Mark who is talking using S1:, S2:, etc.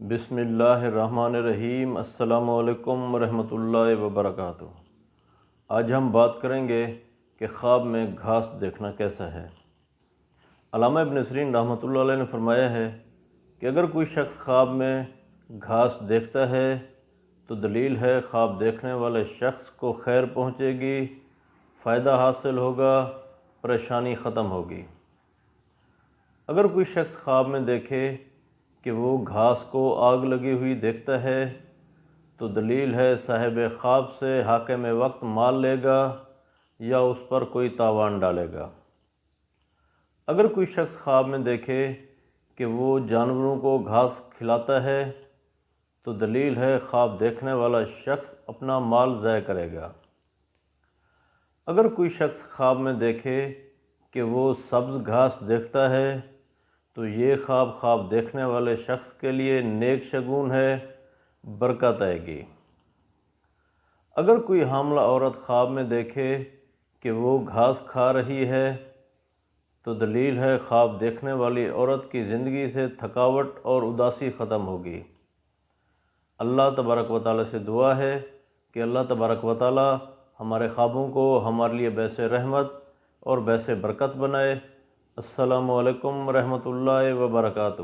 S1: بسم اللہ الرحمن الرحیم۔ السلام علیکم ورحمۃ اللہ وبرکاتہ۔ آج ہم بات کریں گے کہ خواب میں گھاس دیکھنا کیسا ہے۔ علامہ ابن سیرین رحمۃ اللہ علیہ نے فرمایا ہے کہ اگر کوئی شخص خواب میں گھاس دیکھتا ہے تو دلیل ہے خواب دیکھنے والے شخص کو خیر پہنچے گی، فائدہ حاصل ہوگا، پریشانی ختم ہوگی۔ اگر کوئی شخص خواب میں دیکھے کہ وہ گھاس کو آگ لگی ہوئی دیکھتا ہے تو دلیل ہے صاحب خواب سے حاکم وقت مال لے گا یا اس پر کوئی تاوان ڈالے گا۔ اگر کوئی شخص خواب میں دیکھے کہ وہ جانوروں کو گھاس کھلاتا ہے تو دلیل ہے خواب دیکھنے والا شخص اپنا مال ضائع کرے گا۔ اگر کوئی شخص خواب میں دیکھے کہ وہ سبز گھاس دیکھتا ہے تو یہ خواب دیکھنے والے شخص کے لیے نیک شگون ہے، برکت آئے گی۔ اگر کوئی حاملہ عورت خواب میں دیکھے کہ وہ گھاس کھا رہی ہے تو دلیل ہے خواب دیکھنے والی عورت کی زندگی سے تھکاوٹ اور اداسی ختم ہوگی۔ اللہ تبارک و تعالیٰ سے دعا ہے کہ اللہ تبارک و تعالیٰ ہمارے خوابوں کو ہمارے لیے باعث رحمت اور باعث برکت بنائے۔ السلام علیکم ورحمۃ اللہ وبرکاتہ۔